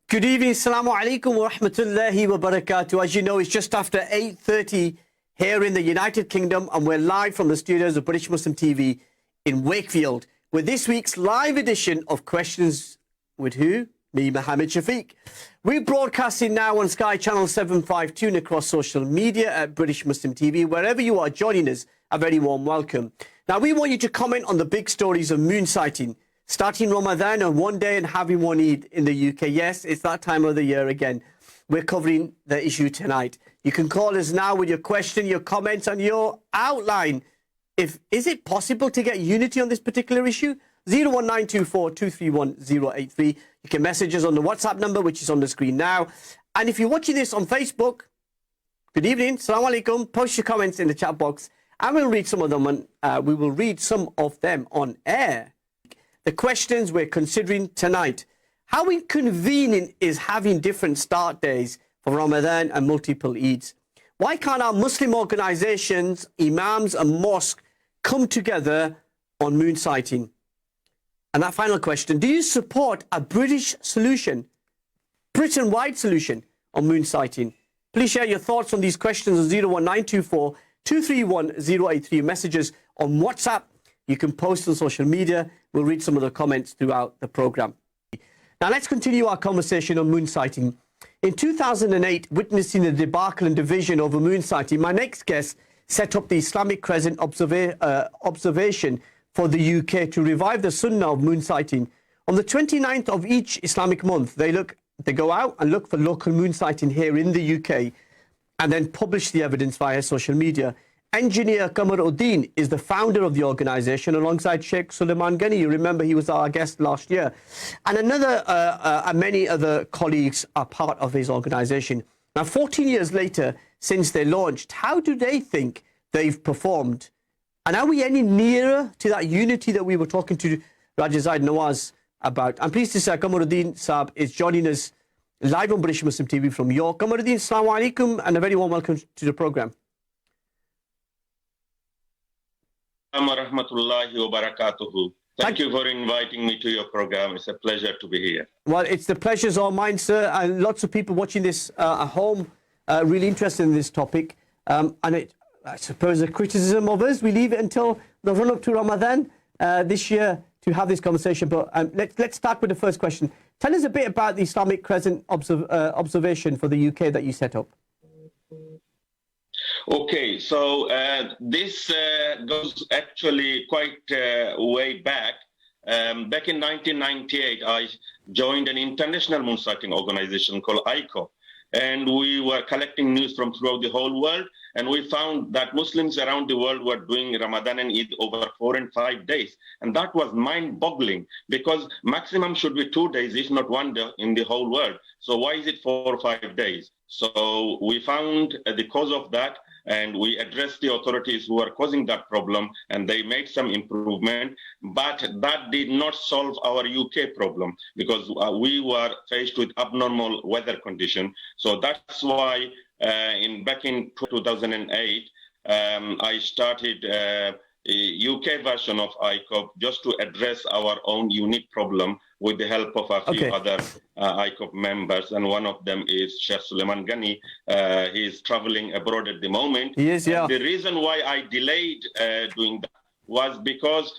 Good evening, Assalamu alaikum wa rahmatullahi wa barakatuh. As you know, it's just after 8:30 here in the United Kingdom, and we're live from the studios of British Muslim TV in Wakefield with this week's live edition of Questions with Who? Me, Mohammed Shafiq. We're broadcasting now on Sky Channel 752 and across social media at British Muslim TV. Wherever you are joining us, a very warm welcome. Now, we want you to comment on the big stories of moon sighting, starting Ramadan on one day and having one Eid in the UK. Yes, it's that time of the year again. We're covering the issue tonight. You can call us now with your question, your comments, and your outline. Is it possible to get unity on this particular issue? 01924 231 083. You can message us on the WhatsApp number, which is on the screen now. And if you're watching this on Facebook, good evening, Assalamu alaikum. Post your comments in the chat box, and we'll read some of them. We will read some of them on air. The questions we're considering tonight. How inconvenient is having different start days for Ramadan and multiple Eids? Why can't our Muslim organizations, imams and mosques come together on moon sighting? And that final question, do you support a British solution, Britain-wide solution on moon sighting? Please share your thoughts on these questions on 01924 231 083. Messages on WhatsApp. You can post on social media. We'll read some of the comments throughout the program. Now, let's continue our conversation on moon sighting. In 2008, witnessing the debacle and division over moon sighting, my next guest set up the Islamic Crescent observation for the UK to revive the sunnah of moon sighting. On the 29th of each Islamic month, they go out and look for local moon sighting here in the UK and then publish the evidence via social media. Engineer Qamaruddin is the founder of the organization alongside Sheikh Suleiman Ghani. You remember he was our guest last year. And many other colleagues are part of his organization. Now, 14 years later, since they launched, how do they think they've performed? And are we any nearer to that unity that we were talking to Raja Zaid Nawaz about? I'm pleased to say Qamaruddin Saab is joining us live on British Muslim TV from York. Qamaruddin, assalamu alaikum, and a very warm welcome to the program. Thank you for inviting me to your program. It's a pleasure to be here. Well, it's the pleasure's all mine, sir. And lots of people watching this at home really interested in this topic. I suppose a criticism of us, we leave it until the run-up to Ramadan this year to have this conversation. But let's start with the first question. Tell us a bit about the Islamic Crescent observation for the UK that you set up. Okay, so this goes actually quite way back. Back in 1998, I joined an international moon sighting organization called ICOUK. And we were collecting news from throughout the whole world. And we found that Muslims around the world were doing Ramadan and Eid over 4 and 5 days. And that was mind-boggling because maximum should be 2 days, if not 1 day in the whole world. So why is it 4 or 5 days? So we found the cause of that, and we addressed the authorities who are causing that problem, and they made some improvement. But that did not solve our UK problem because we were faced with abnormal weather conditions. So that's why back in 2008, I started a UK version of ICOUK just to address our own unique problem with the help of a few other ICOUK members, and one of them is Sheikh Suleiman Ghani. He is traveling abroad at the moment. He is, yeah. The reason why I delayed doing that was because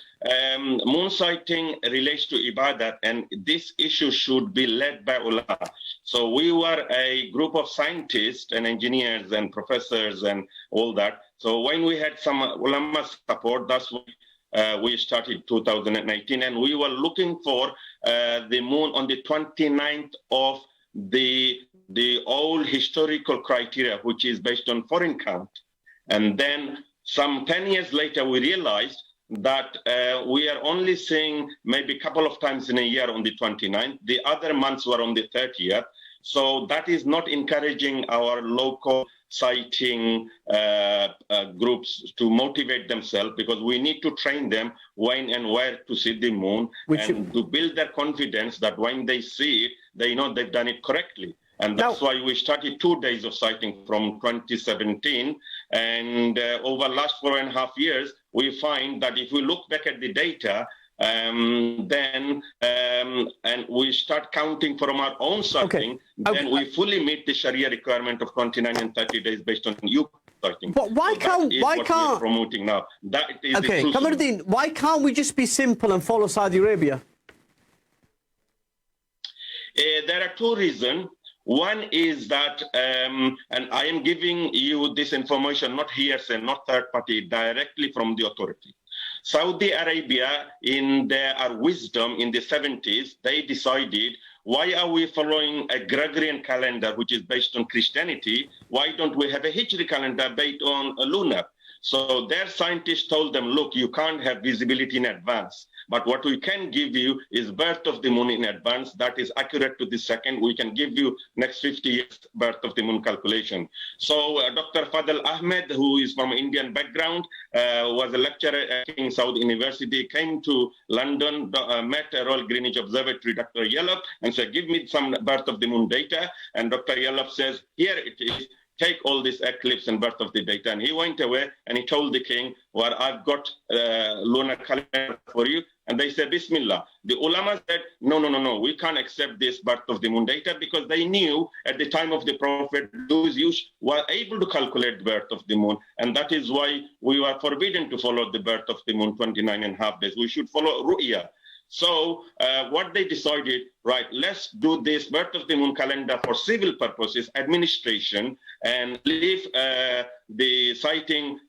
moon sighting relates to ibadat, and this issue should be led by ulama. So we were a group of scientists and engineers and professors and all that. So when we had some ulama support, that's when we started 2019, and we were looking for the moon on the 29th of the old historical criteria, which is based on foreign count. And then some 10 years later, we realized that we are only seeing maybe a couple of times in a year on the 29th. The other months were on the 30th. So that is not encouraging our local sighting groups to motivate themselves, because we need to train them when and where to see the moon, and to build their confidence that when they see it, they know they've done it correctly. And that's why we started 2 days of sighting from 2017. And over the last 4.5 years, we find that if we look back at the data, and we start counting from our own sighting, then we fully meet the Sharia requirement of 29 and 30 days based on ICOUK sighting. But why can't we're promoting now? That is okay, Kamaruddin, why can't we just be simple and follow Saudi Arabia? There are two reasons. One is that, and I am giving you this information, not hearsay, not third party, directly from the authority. Saudi Arabia, in their wisdom in the 70s, they decided, why are we following a Gregorian calendar, which is based on Christianity? Why don't we have a Hijri calendar based on a lunar? So their scientists told them, look, you can't have visibility in advance. But what we can give you is birth of the moon in advance. That is accurate to the second. We can give you next 50 years birth of the moon calculation. So Dr. Fadl Ahmed, who is from Indian background, was a lecturer at King Saud University, came to London, met Royal Greenwich Observatory, Dr. Yallop, and said, give me some birth of the moon data. And Dr. Yallop says, here it is. Take all this eclipse and birth of the data. And he went away and he told the king, well, I've got lunar calendar for you. And they said, Bismillah. The ulama said, no, we can't accept this birth of the moon data, because they knew at the time of the Prophet, those Jews were able to calculate the birth of the moon. And that is why we were forbidden to follow the birth of the moon 29.5 days. We should follow Ru'ya. So what they decided, right, let's do this birth of the moon calendar for civil purposes, administration, and leave the sighting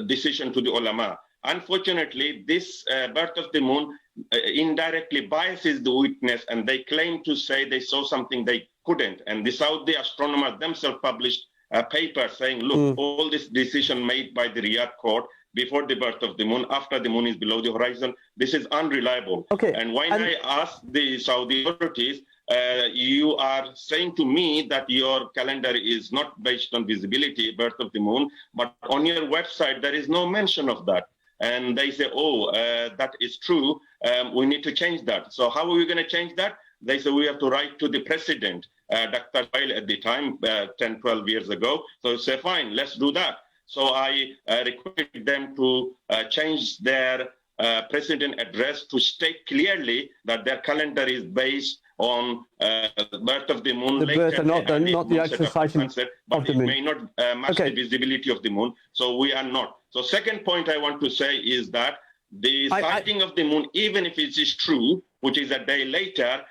decision to the ulama. Unfortunately, this birth of the moon indirectly biases the witness, and they claim to say they saw something they couldn't. And the Saudi astronomers themselves published a paper saying, look, all this decision made by the Riyadh court before the birth of the moon, after the moon is below the horizon, this is unreliable. And when I asked the Saudi authorities, you are saying to me that your calendar is not based on visibility, birth of the moon, but on your website, there is no mention of that. And they say, oh, that is true. We need to change that. So how are we going to change that? They say we have to write to the president, Dr. Bail at the time, 10, 12 years ago. So say, fine, let's do that. So I requested them to change their president address to state clearly that their calendar is based on the birth of the moon. The birth, not the actual sighting of the moon. But it may not match the visibility of the moon. So we are not. So second point I want to say is that the sighting of the moon, even if it is true, which is a day later,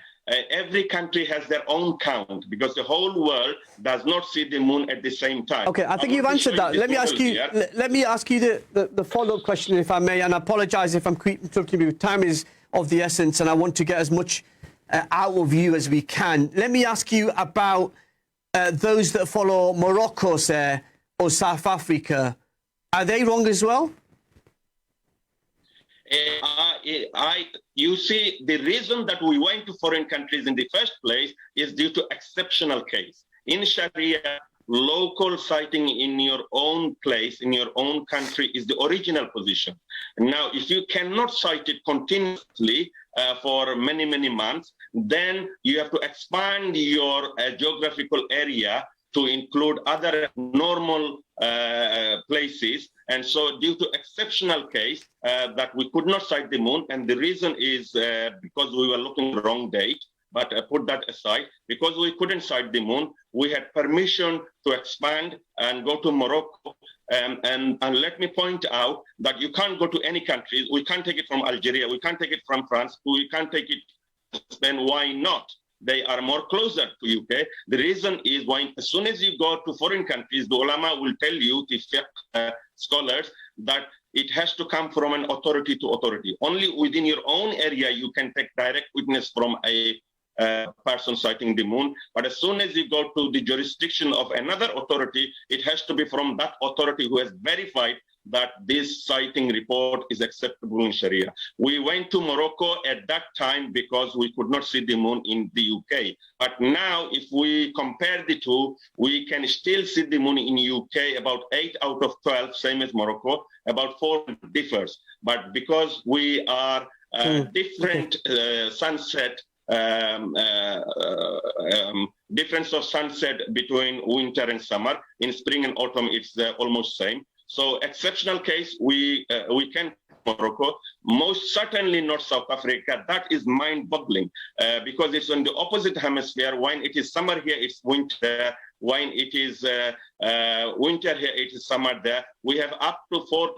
every country has their own count, because the whole world does not see the moon at the same time. Okay, I think you've answered that. Let me ask you the follow-up question, if I may, and I apologize if I'm interrupting you. Time is of the essence, and I want to get as much out of you as we can. Let me ask you about those that follow Morocco, say, or South Africa. Are they wrong as well? You see, the reason that we went to foreign countries in the first place is due to exceptional case. In Sharia, local sighting in your own place, in your own country, is the original position. Now, if you cannot sight it continuously for many, many months, then you have to expand your geographical area to include other normal places. And so due to exceptional case that we could not sight the moon, and the reason is because we were looking at the wrong date, but put that aside, because we couldn't sight the moon, we had permission to expand and go to Morocco. And let me point out that you can't go to any countries. We can't take it from Algeria. We can't take it from France. We can't take it from Spain. Why not? They are more closer to UK. The reason is as soon as you go to foreign countries, the ulama will tell you, the fiqh scholars, that it has to come from an authority to authority. Only within your own area you can take direct witness from a person sighting the moon. But as soon as you go to the jurisdiction of another authority, it has to be from that authority who has verified that this sighting report is acceptable in Sharia. We went to Morocco at that time because we could not see the moon in the UK. But now, if we compare the two, we can still see the moon in UK about 8 out of 12, same as Morocco, about 4 differs. But because we are different sunset, difference of sunset between winter and summer, in spring and autumn, it's almost same. So exceptional case, we can Morocco, most certainly not South Africa. That is mind-boggling because it's on the opposite hemisphere. When it is summer here, it's winter. When it is winter here, it is summer there. We have up to 4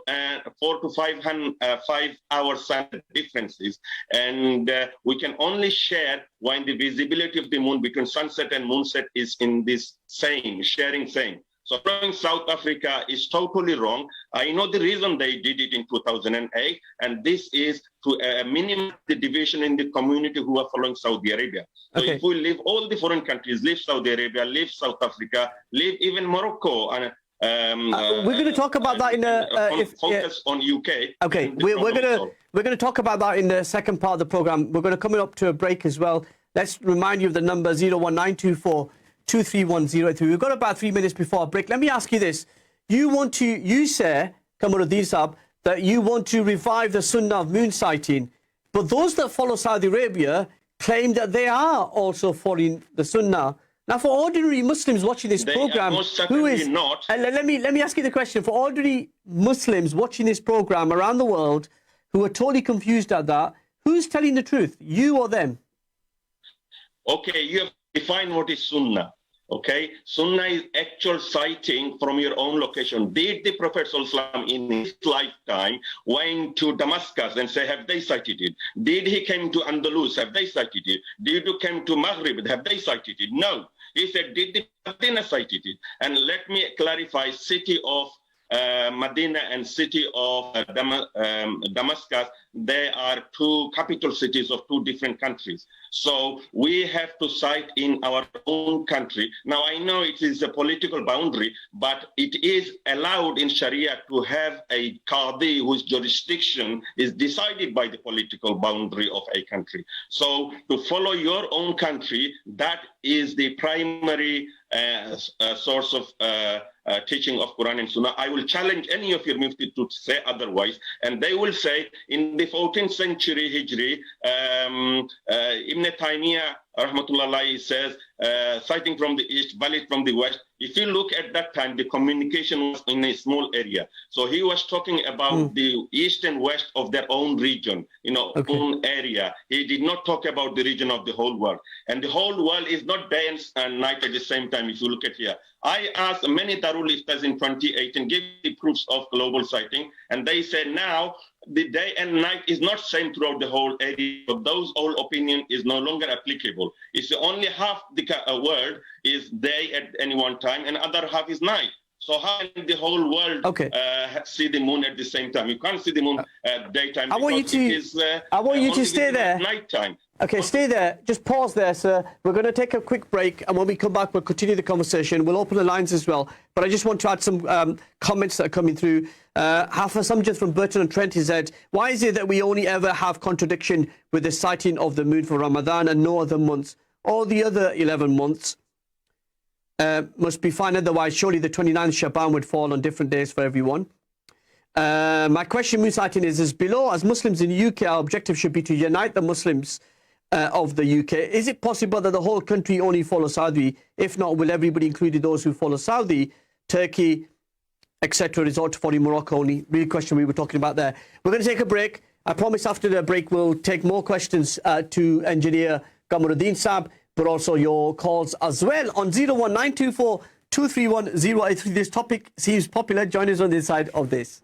to 5 hours sun differences, and we can only share when the visibility of the moon between sunset and moonset is in this sharing same. So following South Africa is totally wrong. I know the reason they did it in 2008, and this is to minimize the division in the community who are following Saudi Arabia. So if we leave all the foreign countries, leave Saudi Arabia, leave South Africa, leave even Morocco, and we're going to talk about that in focus on UK. Okay, we're going to talk about that in the second part of the program. We're going to come up to a break as well. Let's remind you of the number 01924 23103. We've got about 3 minutes before our break. Let me ask you this. You say, Kamaruddin Saab, that you want to revive the Sunnah of moon sighting, but those that follow Saudi Arabia claim that they are also following the Sunnah. Now, for ordinary Muslims watching this program, who is not? Let me ask you the question. For ordinary Muslims watching this program around the world who are totally confused at that, who's telling the truth, you or them? Okay, you have to define what is Sunnah. Okay, Sunnah is actual sighting from your own location. Did the Prophet ﷺ in his lifetime went to Damascus and say, have they sighted it? Did he come to Andalus? Have they sighted it? Did he come to Maghrib? Have they sighted it? No. He said, did the Medina sighted it? And let me clarify, city of Medina and city of Damascus, they are two capital cities of two different countries. So we have to sight in our own country. Now, I know it is a political boundary, but it is allowed in Sharia to have a qadi whose jurisdiction is decided by the political boundary of a country. So to follow your own country, that is the primary source of teaching of Quran and Sunnah. I will challenge any of your mufti to say otherwise, and they will say in the 14th century Hijri, Ibn Taymiyyah rahmatullah says, sighting from the east, valid from the west. If you look at that time, the communication was in a small area. So he was talking about the east and west of their own region, own area. He did not talk about the region of the whole world. And the whole world is not day and night at the same time, if you look at here. I asked many Darul Iftas in 2018, give the proofs of global sighting, and they said now the day and night is not same throughout the whole area. So those old opinion is no longer applicable. It's only half the world is day at any one time, and other half is night. So how can the whole world see the moon at the same time? You can't see the moon at daytime. I want you to stay there. Nighttime. Okay, stay there. Just pause there, sir. We're going to take a quick break, and when we come back, we'll continue the conversation. We'll open the lines as well. But I just want to add some comments that are coming through. Hafiz Amjad from Burton and Trent, he said, why is it that we only ever have contradiction with the sighting of the moon for Ramadan and no other months? All the other 11 months must be fine. Otherwise, surely the 29th Shaban would fall on different days for everyone. My question, moon sighting, is below. As Muslims in the UK, our objective should be to unite the Muslims of the UK. Is it possible that the whole country only follows Saudi? If not, will everybody, including those who follow Saudi, Turkey, etc., resort to following Morocco only? Real question we were talking about there. We're going to take a break. I promise after the break we'll take more questions to Engineer Kamaruddin Saab, but also your calls as well on 01924 231 083. This topic seems popular. Join us on this side of this.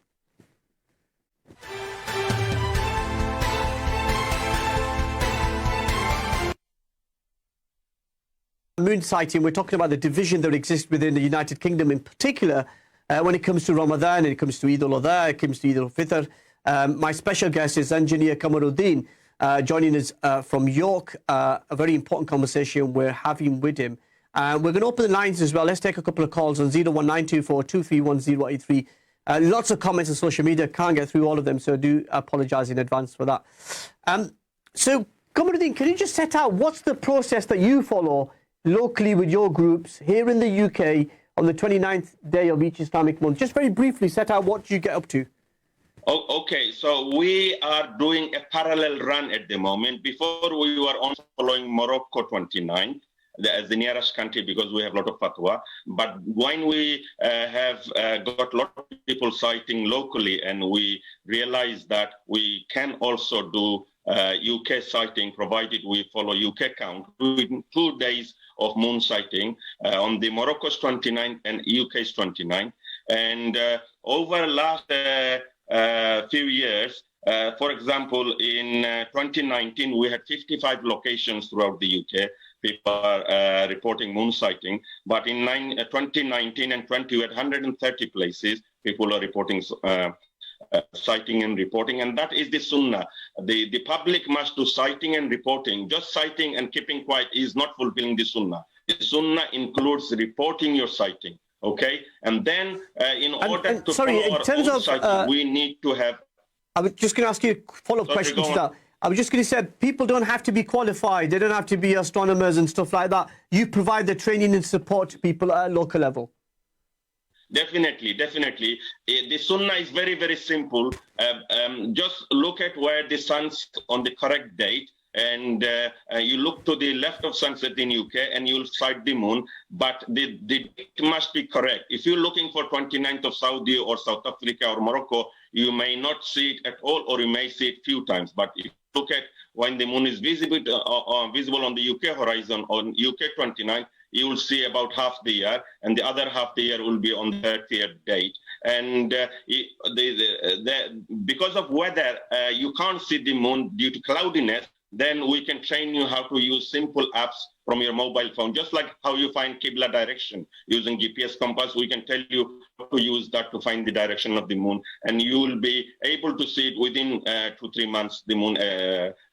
Moon sighting, we're talking about the division that exists within the United Kingdom in particular when it comes to Ramadan, and it comes to Eid al-Adha, it comes to Eid al-Fitr. My special guest is Engineer Kamaruddin, joining us from York. A very important conversation we're having with him. We're going to open the lines as well. Let's take a couple of calls on 01924 231 083. Lots of comments on social media. Can't get through all of them, so I do apologise in advance for that. So, Kamaruddin, can you just set out what's the process that you follow locally with your groups here in the UK on the 29th day of each Islamic month? Just very briefly set out what you get up to. Okay, so we are doing a parallel run at the moment. Before we were on following Morocco 29, as the nearest country because we have a lot of fatwa. But when we have got a lot of people sighting locally, and we realize that we can also do UK sighting, provided we follow UK count, within 2 days of moon sighting. On the Morocco's 29 and UK's 29. And over the last few years, for example, in 2019, we had 55 locations throughout the UK. People are reporting moon sighting. But in 2019 and 20, we had 130 places. People are reporting sighting and reporting. And that is the sunnah. The public must do sighting and reporting. Just sighting and keeping quiet is not fulfilling the sunnah. The sunnah includes reporting your sighting. Okay? And then in order to follow our own sighting, we need to have... I was just going to ask you a follow-up question to that. I was just going to say, people don't have to be qualified. They don't have to be astronomers and stuff like that. You provide the training and support to people at a local level. Definitely, definitely. The sunnah is very, very simple. Just look at where the sun's on the correct date, and you look to the left of sunset in UK and you'll sight the moon, but the date must be correct. If you're looking for 29th of Saudi or South Africa or Morocco, you may not see it at all, or you may see it few times. But if you look at when the moon is visible on the UK horizon on UK 29, you will see about half the year, and the other half the year will be on the 30th date. And because of weather, you can't see the moon due to cloudiness. Then we can train you how to use simple apps from your mobile phone, just like how you find Qibla direction using GPS compass. We can tell you how to use that to find the direction of the moon, and you will be able to see it within 2-3 months, the moon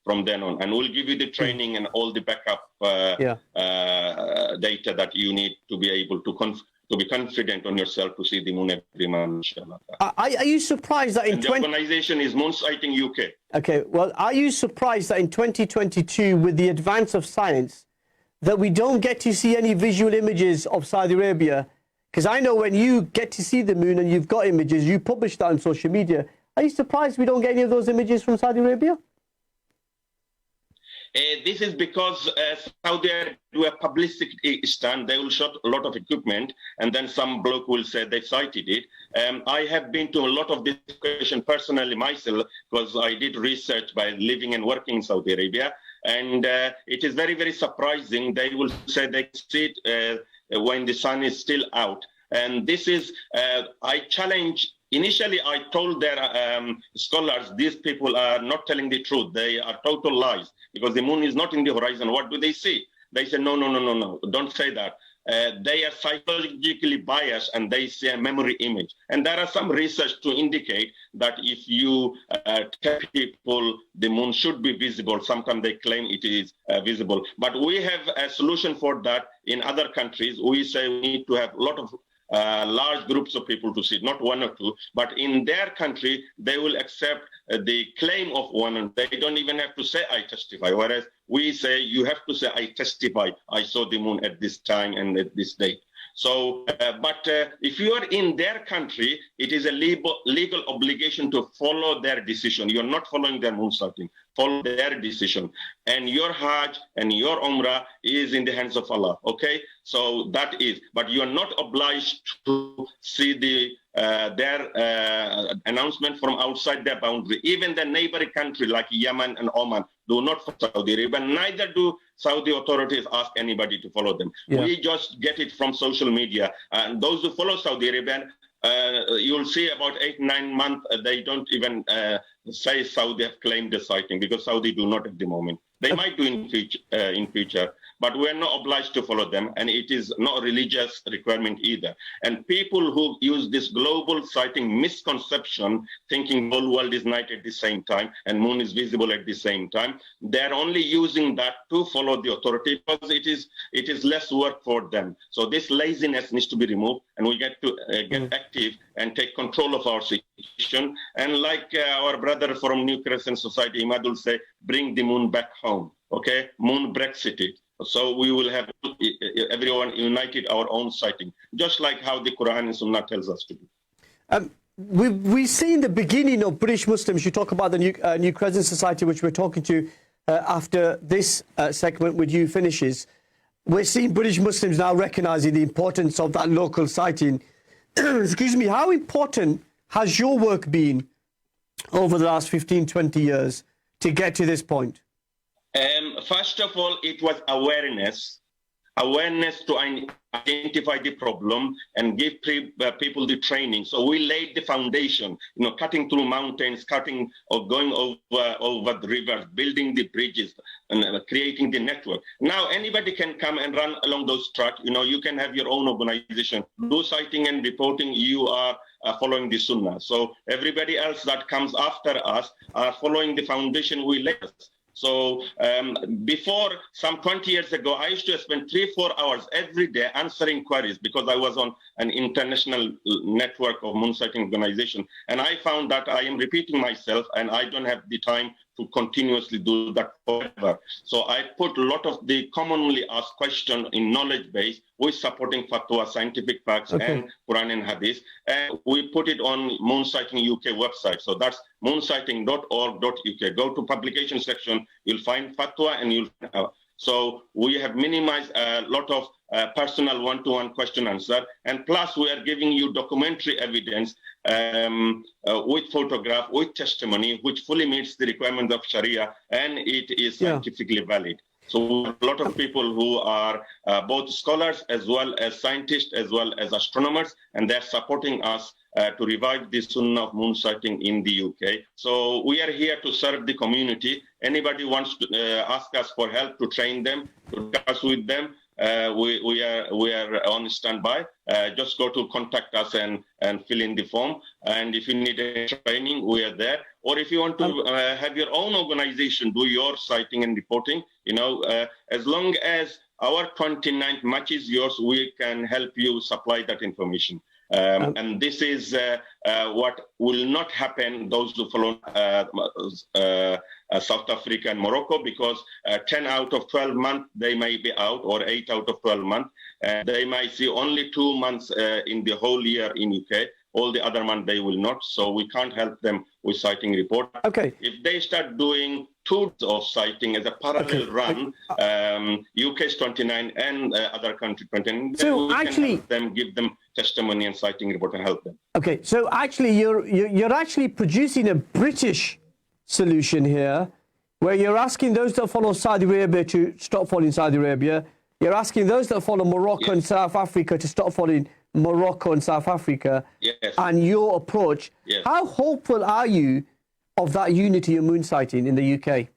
from then on. And we'll give you the training and all the backup data that you need to be able to be confident on yourself to see the moon every month, inshallah. Are you surprised that in the organization is Moon Sighting UK. Okay, well, are you surprised that in 2022, with the advance of science, that we don't get to see any visual images of Saudi Arabia? Because I know when you get to see the moon and you've got images, you publish that on social media. Are you surprised we don't get any of those images from Saudi Arabia? This is because Saudi Arabia do a publicity stunt. They will show a lot of equipment, and then some bloke will say they sighted it. I have been to a lot of this question personally myself, because I did research by living and working in Saudi Arabia. And it is very, very surprising. They will say they see it when the sun is still out. And this is, I challenge. Initially, I told their scholars, these people are not telling the truth. They are total lies, because the moon is not in the horizon. What do they see? They say, no, don't say that. They are psychologically biased, and they see a memory image. And there are some research to indicate that if you tell people the moon should be visible, sometimes they claim it is visible. But we have a solution for that in other countries. We say we need to have a lot of large groups of people to see it, not one or two. But in their country, they will accept the claim of one, and they don't even have to say, I testify. Whereas we say, you have to say, I testify. I saw the moon at this time and at this date. So, but if you are in their country, it is a legal obligation to follow their decision. You're not following their moon sighting. Follow their decision. And your Hajj and your Umrah is in the hands of Allah, okay? So that is, but you are not obliged to see their announcement from outside their boundary. Even the neighboring country like Yemen and Oman do not follow Saudi Arabia, neither do Saudi authorities ask anybody to follow them. Yeah. We just get it from social media. And those who follow Saudi Arabia, you'll see about 8-9 months, they don't even say Saudi have claimed the sighting, because Saudi do not at the moment. They might do in future, but we're not obliged to follow them, and it is not a religious requirement either. And people who use this global sighting misconception, thinking the whole world is night at the same time and moon is visible at the same time, they're only using that to follow the authority, because it is less work for them. So this laziness needs to be removed, and we get to get active and take control of our situation. And like our brother from New Crescent Society, Imad will say, bring the moon back home, okay? Moon Brexit it. So we will have everyone united our own sighting, just like how the Quran and Sunnah tells us to do. We've seen the beginning of British Muslims. You talk about the New Crescent Society, which we're talking to after this segment with you finishes. we're seeing British Muslims now recognizing the importance of that local sighting. Excuse me, how important has your work been over the last 15, 20 years to get to this point? First of all, it was awareness to identify the problem and give people the training. So we laid the foundation, cutting through mountains, cutting or going over the rivers, building the bridges, and creating the network. Now anybody can come and run along those tracks. You can have your own organization, do sighting and reporting. You are following the Sunnah. So everybody else that comes after us are following the foundation we laid. So before, some 20 years ago, I used to spend 3-4 hours every day answering queries because I was on an international network of moon sighting organization. And I found that I am repeating myself and I don't have the time to continuously do that forever. So I put a lot of the commonly asked questions in knowledge base with supporting fatwa, scientific facts, and Quran and Hadith. And we put it on Moon Sighting UK website. So that's moonsighting.org.uk. Go to publication section, you'll find fatwa and you'll find so we have minimized a lot of personal one-to-one question answer. And plus we are giving you documentary evidence with photograph, with testimony, which fully meets the requirements of Sharia, and it is scientifically valid. So a lot of people who are both scholars as well as scientists as well as astronomers, and they're supporting us to revive the Sunnah of moon sighting in the UK. So we are here to serve the community. Anybody wants to ask us for help to train them, to discuss with them, we are on standby. Just go to contact us and fill in the form. And if you need a training, we are there. Or if you want to have your own organization, do your sighting and reporting, as long as our 29th matches yours, we can help you supply that information. And this is what will not happen, those who follow South Africa and Morocco, because 10 out of 12 months they may be out, or 8 out of 12 months. They might see only 2 months in the whole year in UK. All the other months they will not. So we can't help them with sighting report. Okay. If they start doing tours of sighting as a parallel run, UK is 29 and other country 29, so we actually, can help them, give them testimony and sighting report and help them. Okay, so actually you're actually producing a British solution here, where you're asking those that follow Saudi Arabia to stop following Saudi Arabia. You're asking those that follow Morocco and South Africa to stop following Morocco and South Africa. And your approach. How hopeful are you of that unity of moon sighting in the UK?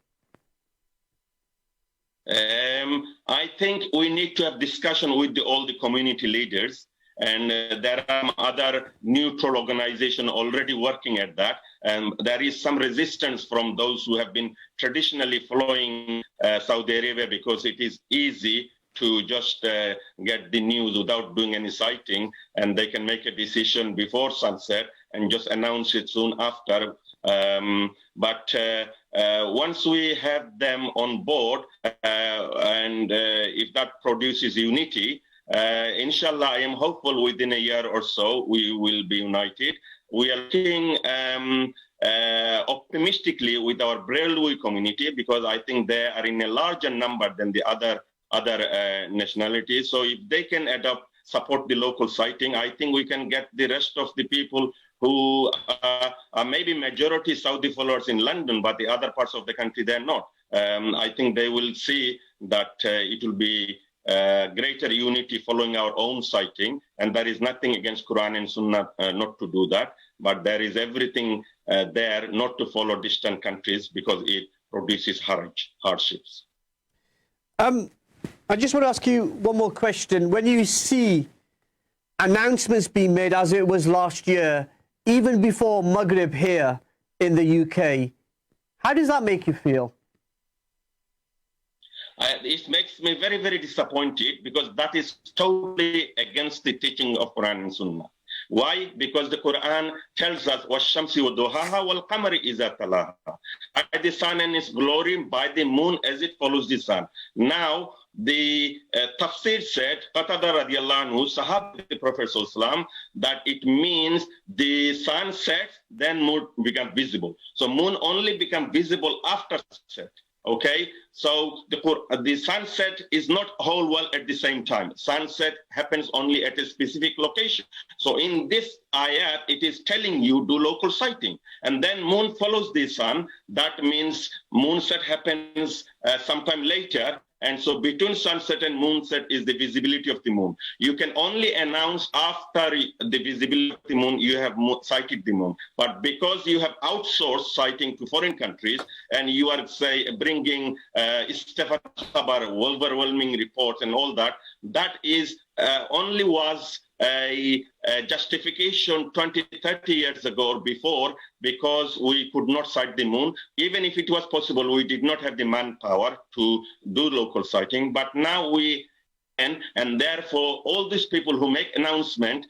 I think we need to have discussion with all the community leaders. And there are other neutral organizations already working at that. And there is some resistance from those who have been traditionally following Saudi Arabia, because it is easy to just get the news without doing any sighting, and they can make a decision before sunset and just announce it soon after. But once we have them on board, and if that produces unity, inshallah, I am hopeful within a year or so we will be united. We are looking optimistically with our Braillewood community, because I think they are in a larger number than the other nationalities. So if they can support the local sighting, I think we can get the rest of the people who are maybe majority Saudi followers in London, but the other parts of the country, they're not. I think they will see that it will be greater unity following our own sighting, and there is nothing against Quran and Sunnah not to do that, but there is everything there not to follow distant countries, because it produces hardships. I just want to ask you one more question. When you see announcements being made, as it was last year, even before Maghrib here in the UK, how does that make you feel? It makes me very, very disappointed, because that is totally against the teaching of Quran and Sunnah. Why? Because the Quran tells us, وَالشَّمْسِ وَضُحَاهَا وَالْقَمَرِ إِذَا تَلَاهَا, by the sun and its glory, by the moon as it follows the sun. Now, the tafsir said, Qatada radiallahu anhu, Sahaba the Prophet ﷺ, that it means the sun sets, then moon becomes visible. So moon only becomes visible after sunset. Okay, so the sunset is not whole world at the same time. Sunset happens only at a specific location. So in this ayat, it is telling you do local sighting, and then moon follows the sun. That means moonset happens sometime later. And so between sunset and moonset is the visibility of the moon. You can only announce after the visibility of the moon, you have sighted the moon. But because you have outsourced sighting to foreign countries, and you are, say, bringing overwhelming reports and all that, that is only was a justification 20, 30 years ago or before, because we could not sight the moon. Even if it was possible, we did not have the manpower to do local sighting. But now we can, and therefore all these people who make announcement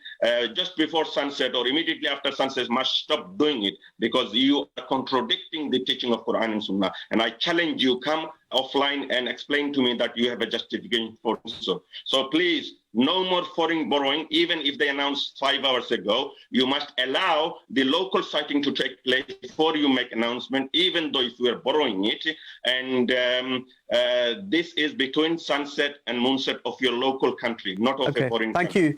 just before sunset or immediately after sunset must stop doing it, because you are contradicting the teaching of Quran and Sunnah. And I challenge you, come offline and explain to me that you have a justification for so. So please, no more foreign borrowing. Even if they announced 5 hours ago, you must allow the local sighting to take place before you make announcement, even though if you are borrowing it. And this is between sunset and moonset of your local country, not of a foreign country. Thank you.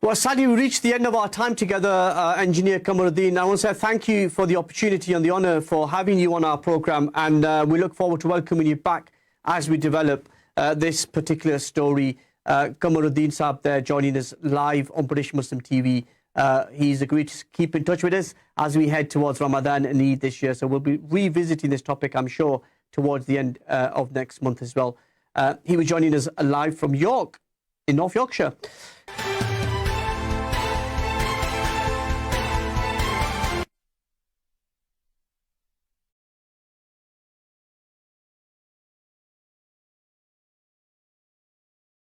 Well, sadly, we reached the end of our time together, Engineer Kamaruddin. I want to say thank you for the opportunity and the honor for having you on our program. And we look forward to welcoming you back as we develop this particular story. Kamaruddin Saab there joining us live on British Muslim TV. He's agreed to keep in touch with us as we head towards Ramadan and Eid this year. So we'll be revisiting this topic, I'm sure, towards the end of next month as well. He was joining us live from York in North Yorkshire.